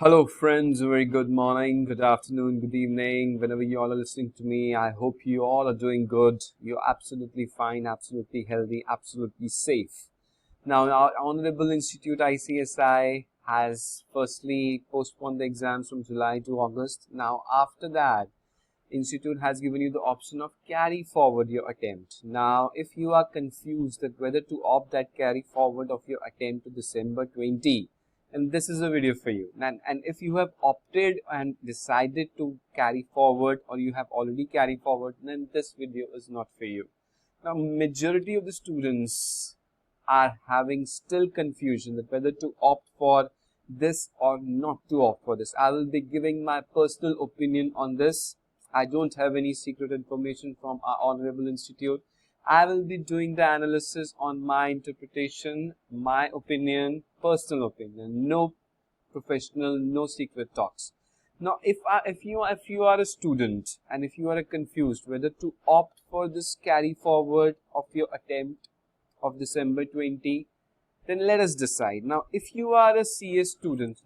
Hello, friends. Very good morning, good afternoon, good evening. Whenever you all are listening to me, I hope you all are doing good. You're absolutely fine, absolutely healthy, absolutely safe. Now, our Honorable Institute ICSI has firstly postponed the exams from July to August. Now, after that, Institute has given you the option of carry forward your attempt. Now, if you are confused that whether to opt that carry forward of your attempt to December 20, and this is a video for you. And if you have opted and decided to carry forward, or you have already carried forward, then this video is not for you. Now, majority of the students are having still confusion that whether to opt for this or not to opt for this. I will be giving my personal opinion on this. I don't have any secret information from our Honorable Institute. I will be doing the analysis on my interpretation, my opinion, personal opinion. No professional, no secret talks. Now, if you are a student and if you are confused whether to opt for this carry forward of your attempt of December 20, then let us decide. Now, if you are a CS student,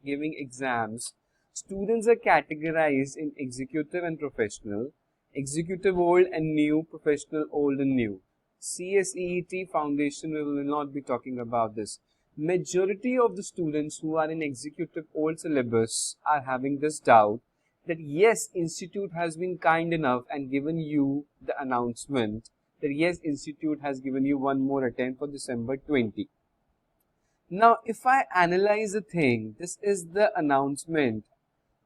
giving exams. Students are categorized in executive and professional, executive old and new, professional old and new. CSEET foundation, we will not be talking about this. Majority of the students who are in executive old syllabus are having this doubt that yes, institute has been kind enough and given you the announcement that yes, institute has given you one more attempt for December 20. Now, if I analyze the thing, this is the announcement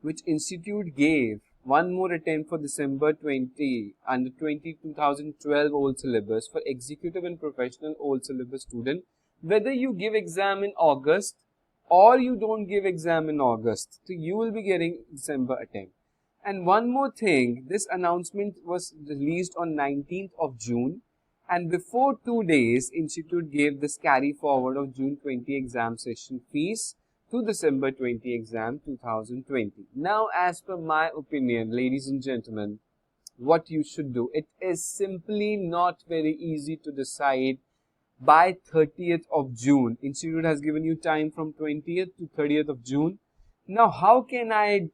which institute gave one more attempt for December 20 under 2012 old syllabus for executive and professional old syllabus student, whether you give exam in August or you don't give exam in August, so you will be getting December attempt. And one more thing, this announcement was released on 19th of June, and before 2 days institute gave this carry forward of June 20 exam session fees to December 20 exam 2020. Now, as per my opinion, ladies and gentlemen, what you should do, it is simply not very easy to decide by 30th of June. Institute has given you time from 20th to 30th of June. Now, how can I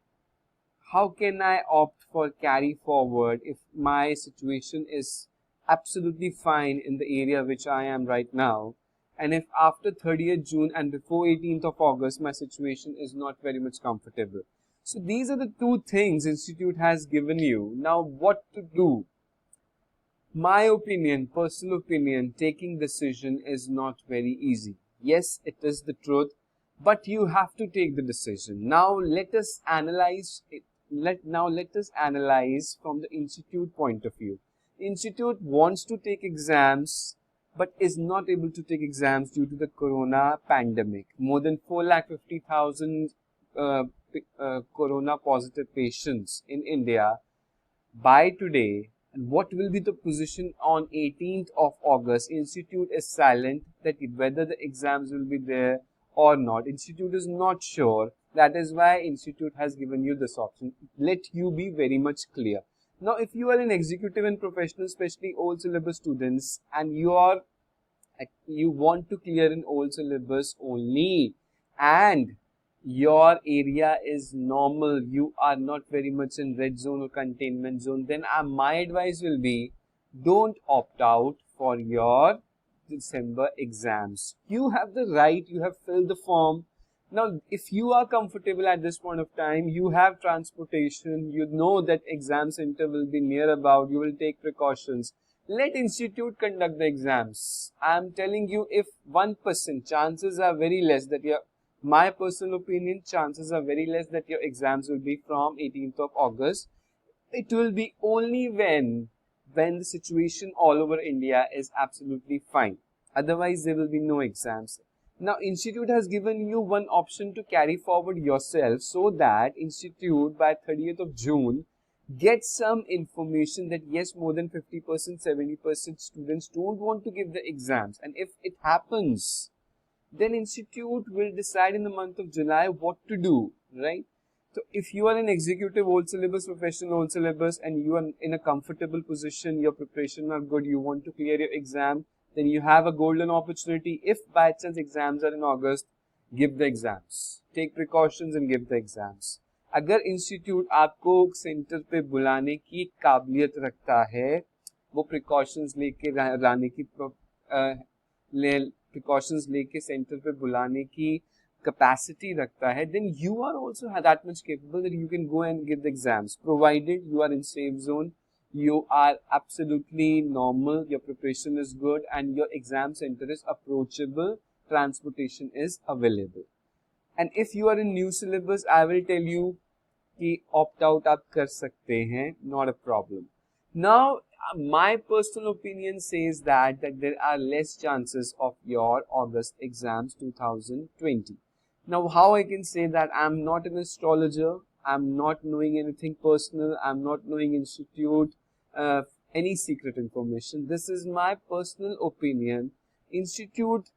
opt for carry forward if my situation is absolutely fine in the area which I am right now? And if after 30th June and before 18th of August, my situation is not very much comfortable. So these are the two things institute has given you. Now what to do? My opinion, personal opinion, taking decision is not very easy. Yes, it is the truth, but you have to take the decision. Now let us analyze it. Let us analyze from the institute point of view. The institute wants to take exams but is not able to take exams due to the corona pandemic. More than 450,000 corona positive patients in India by today. And what will be the position on 18th of August? Institute is silent that whether the exams will be there or not. Institute is not sure. That is why institute has given you this option. Let you be very much clear. Now, if you are an executive and professional, especially old syllabus students, and you want to clear an old syllabus only, and your area is normal, you are not very much in red zone or containment zone, then my advice will be don't opt out for your December exams. You have the right, you have filled the form. Now, if you are comfortable at this point of time, you have transportation, you know that exam center will be near about, you will take precautions. Let institute conduct the exams. I am telling you, if 1%, chances are very less that my personal opinion, chances are very less that your exams will be from 18th of August. It will be only when the situation all over India is absolutely fine. Otherwise, there will be no exams. Now, institute has given you one option to carry forward yourself so that institute by 30th of June get some information that yes, more than 50%, 70% students don't want to give the exams. And if it happens, then institute will decide in the month of July what to do, right? So if you are an executive old syllabus, professional old syllabus, and you are in a comfortable position, your preparation are good, you want to clear your exam, then you have a golden opportunity. If by chance exams are in August, give the exams. Take precautions and give the exams. अगर institute आपको centre पे बुलाने की काबिलियत रखता है, वो precautions लेके लाने की प्रिकॉशंस लेके सेंटर पे बुलाने की capacity रखता है, then you are also that much capable that you can go and give the exams, provided you are in safe zone, you are absolutely normal, your preparation is good, and your exam center is approachable, transportation is available. And if you are in new syllabus, I will tell you कि opt out आप कर सकते हैं, not a problem. Now, my personal opinion says that there are less chances of your August exams 2020. Now, how I can say that? I'm not an astrologer, I'm not knowing anything personal, I'm not knowing institute, any secret information. This is my personal opinion. Institute,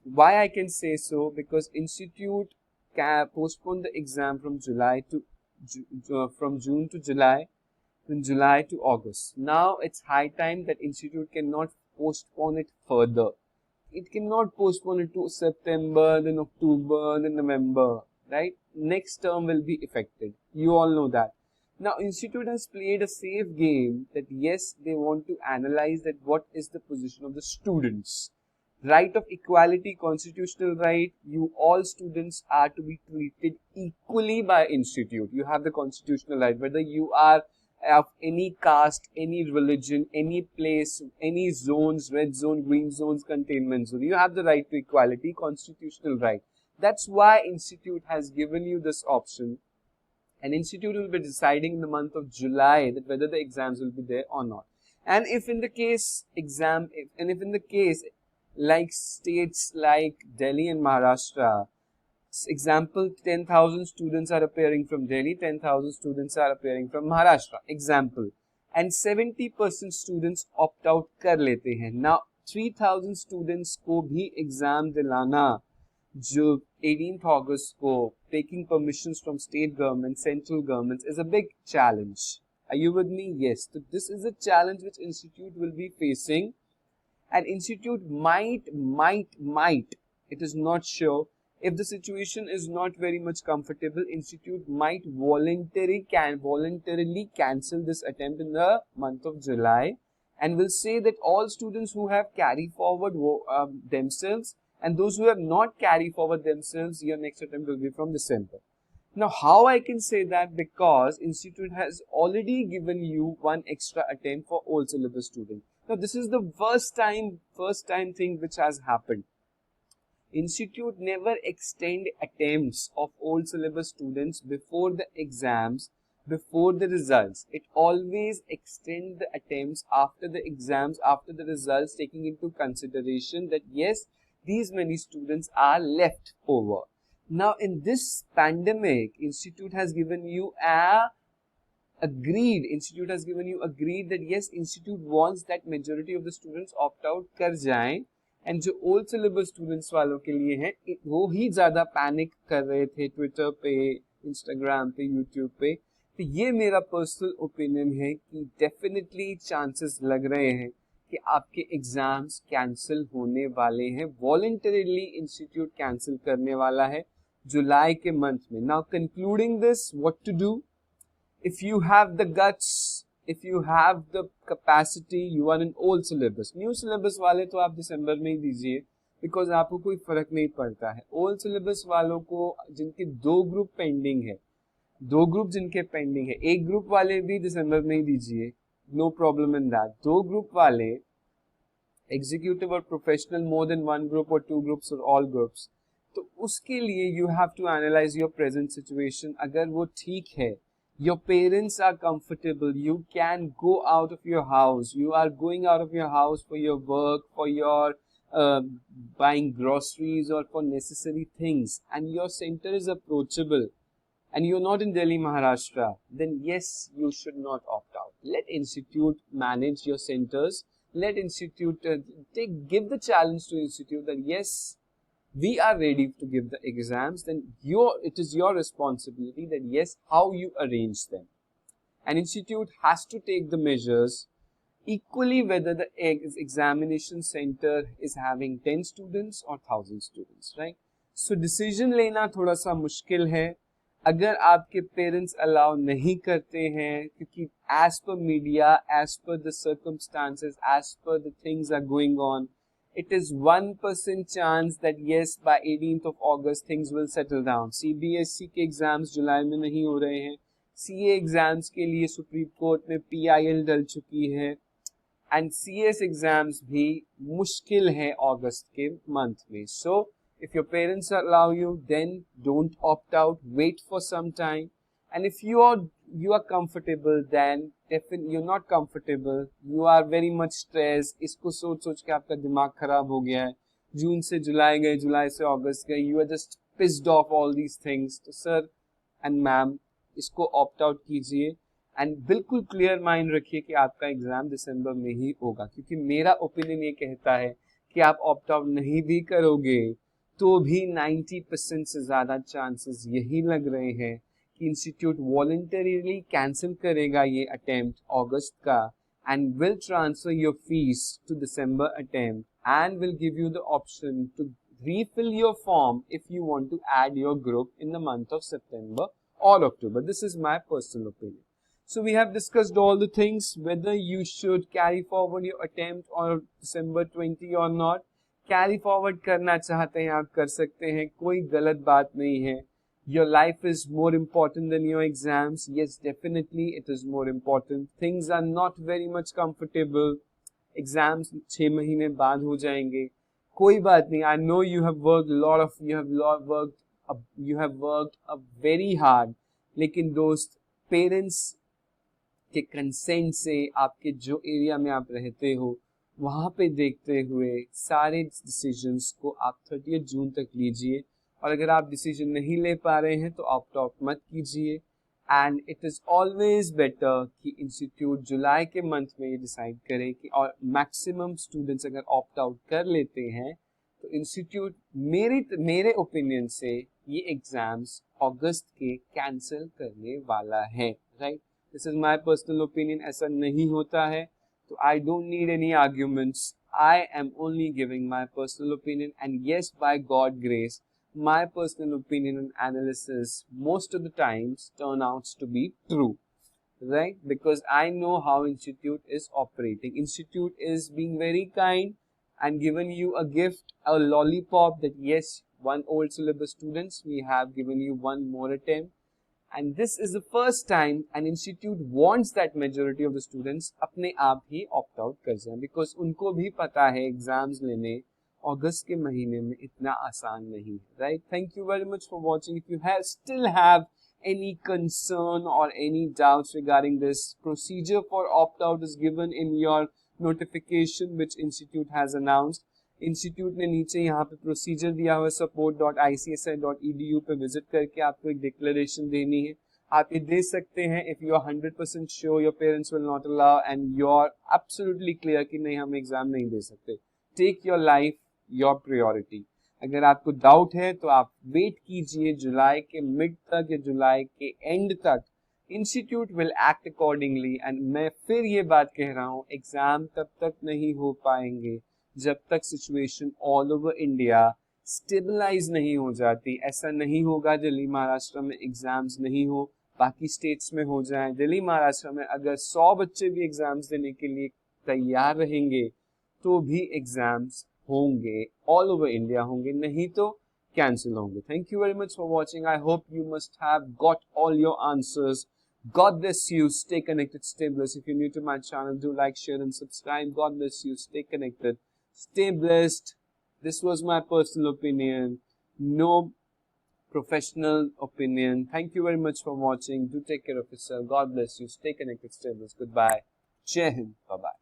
why I can say so? Because institute can postpone the exam from June to July, from July to August. Now it's high time that institute cannot postpone it further. It cannot postpone it to September, then October, then November, right? Next term will be affected. You all know that. Now institute has played a safe game that yes, they want to analyze that what is the position of the students. Right of equality, constitutional right, you all students are to be treated equally by institute. You have the constitutional right, whether you are of any caste, any religion, any place, any zones, red zone, green zones, containment zone. You have the right to equality, constitutional right. That's why institute has given you this option. And institute will be deciding in the month of July that whether the exams will be there or not. And if in the case like states like Delhi and Maharashtra, example, 10,000 students are appearing from Delhi, 10,000 students are appearing from Maharashtra, example, and 70% students opt out कर लेते हैं. Now 3,000 students को भी exam दिलाना जो 18th August को, taking permissions from state government, central governments, is a big challenge. Are you with me? Yes. So this is a challenge which institute will be facing. And institute might, it is not sure, if the situation is not very much comfortable, institute might voluntarily cancel this attempt in the month of July and will say that all students who have carried forward themselves and those who have not carried forward themselves, your next attempt will be from December. Now, how I can say that? Because institute has already given you one extra attempt for old syllabus students. Now, this is the first time thing which has happened. Institute never extend attempts of old syllabus students before the exams, before the results. It always extend the attempts after the exams, after the results, taking into consideration that yes, these many students are left over. Now, in this pandemic, institute has given you agreed that yes, institute wants that majority of the students opt out कर जाएं, and जो old syllabus students वालों के लिए है, वो ही ज़्यादा panic कर रहे थे ट्विटर पे, इंस्टाग्राम पे, यूट्यूब पे. तो ये मेरा पर्सनल ओपिनियन है कि डेफिनेटली चांसेस लग रहे हैं कि आपके एग्जाम्स कैंसिल होने वाले हैं. वॉलंटरीली इंस्टीट्यूट कैंसिल करने वाला है जुलाई के मंथ में. Now concluding this, what to do? If you have the guts, if you have the capacity, you are in old syllabus. New syllabus वाले तो आप दिसंबर में ही दीजिए, because आपको कोई फर्क नहीं पड़ता है. Old syllabus वालों को जिनके दो ग्रुप पेंडिंग है, एक ग्रुप वाले भी दिसंबर में ही दीजिए, no problem in that. दो ग्रुप वाले, executive और professional, more than one group or two groups or all groups, तो उसके लिए you have to analyze your present situation. अगर वो ठीक है, your parents are comfortable, you can go out of your house, you are going out of your house for your work, for your buying groceries or for necessary things, and your center is approachable, and you're not in Delhi, Maharashtra, then yes, you should not opt out. Let institute manage your centers. Let institute give the challenge to institute that yes, we are ready to give the exams. Then it is your responsibility that yes, how you arrange them. An institute has to take the measures equally whether the examination center is having 10 students or 1,000 students, right? So decision लेना थोड़ा सा मुश्किल है अगर आपके parents allow नहीं करते हैं, क्योंकि as per media, as per the circumstances, as per the things are going on, it is 1% chance that yes by 18th of August things will settle down. CBSE के एग्जाम्स जुलाई में नहीं हो रहे हैं, CA एग्जाम्स के लिए supreme court में PIL डल चुकी है, एंड CS एग्जाम्स भी मुश्किल है अगस्त के मंथ में. सो if your parents allow you, then don't opt out, wait for some time. And if you are comfortable, then definitely you're not comfortable, you are very much stressed, इसको सोच के आपका दिमाग खराब हो गया है, जून से जुलाई गए, जुलाई से अगस्त गए, you are just pissed off all these things, तो सर एंड मैम इसको ऑप्ट आउट कीजिए एंड बिल्कुल क्लियर माइंड रखिए कि आपका एग्जाम दिसंबर में ही होगा, क्योंकि मेरा ओपिनियन ये कहता है कि आप ऑप्ट आउट नहीं भी करोगे तो भी 90% से ज्यादा चांसेस यही लग रहे हैं कि इंस्टीट्यूट वॉलंटरीली कैंसिल करेगा ये अटेम्प्ट अगस्त का and will transfer your fees to December attempt and will give you the option to refill your form if you want to add your group in the month of September or October. This is my personal opinion. So we have discussed all the things, whether you should carry forward your attempt on December 20 or not. Carry forward करना चाहते हैं आप कर सकते हैं, कोई गलत बात नहीं है. Your life is more important than your exams. Yes definitely it is more important. Things are not very much comfortable. Exams 6 महीने बाद हो जाएंगे, कोई बात नहीं. I know you have worked lot of you have worked a very hard, लेकिन दोस्त parents के कंसेंट से आपके जो एरिया में आप रहते हो वहाँ पे देखते हुए सारे डिसीजंस को आप 30 जून तक लीजिए. और अगर आप डिसीजन नहीं ले पा रहे हैं तो ऑप्ट आउट मत कीजिए. And it is always better कि इंस्टीट्यूट जुलाई के मंथ में ये डिसाइड करे कि, और मैक्सिमम स्टूडेंट्स अगर ऑप्ट आउट कर लेते हैं तो इंस्टीट्यूट मेरे ओपिनियन से ये एग्जाम्स अगस्त के कैंसिल करने वाला है. Right, this is my personal opinion. ऐसा नहीं होता है so I don't need any arguments. I am only giving my personal opinion, and yes, by God grace, my personal opinion and analysis most of the times turn out to be true, right? Because I know how institute is operating. Institute is being very kind and given you a gift, a lollipop, that yes, one old syllabus students, we have given you one more attempt. And this is the first time an institute wants that majority of the students अपने आप ही opt out कर जाएं, because उनको भी पता है exams लेने अगस्त के महीने में इतना आसान नहीं है. Right, thank you very much for watching. If you have still have any concern or any doubts regarding this, procedure for opt out is given in your notification which institute has announced. Institute ने नीचे यहाँ पे procedure दिया हुआ support.icsi.edu पे visit करके आपको एक डिक्लेरेशन देनी है. आप ये दे सकते हैं if you are 100% sure your parents will not allow and you are absolutely clear कि नहीं, हम एग्जाम नहीं दे सकते. Take your life your priority. अगर आपको डाउट है तो आप वेट कीजिए जुलाई के मिड तक या जुलाई के एंड तक. Institute will act accordingly. And मैं फिर ये बात कह रहा हूँ, एग्जाम तब तक नहीं हो पाएंगे जब तक situation all over India stabilize नहीं हो जाती. ऐसा नहीं होगा दिल्ली महाराष्ट्र में एग्जाम्स नहीं हो, बाकी स्टेट्स में हो जाएं. दिल्ली महाराष्ट्र में अगर 100 बच्चे भी एग्जाम्स देने के लिए तैयार रहेंगे तो भी एग्जाम्स होंगे, ऑल ओवर इंडिया होंगे, नहीं तो कैंसिल होंगे. Thank you very much for watching. I hope you must have got all your answers. God bless you. Stay connected. Stay blessed. If you're new to my channel, do like, share, and subscribe. God bless you. Stay connected. Stay blessed. This was my personal opinion, no professional opinion. Thank you very much for watching. Do take care of yourself. God bless you. Stay connected. Stay blessed. Goodbye. Jai Hind. Bye bye.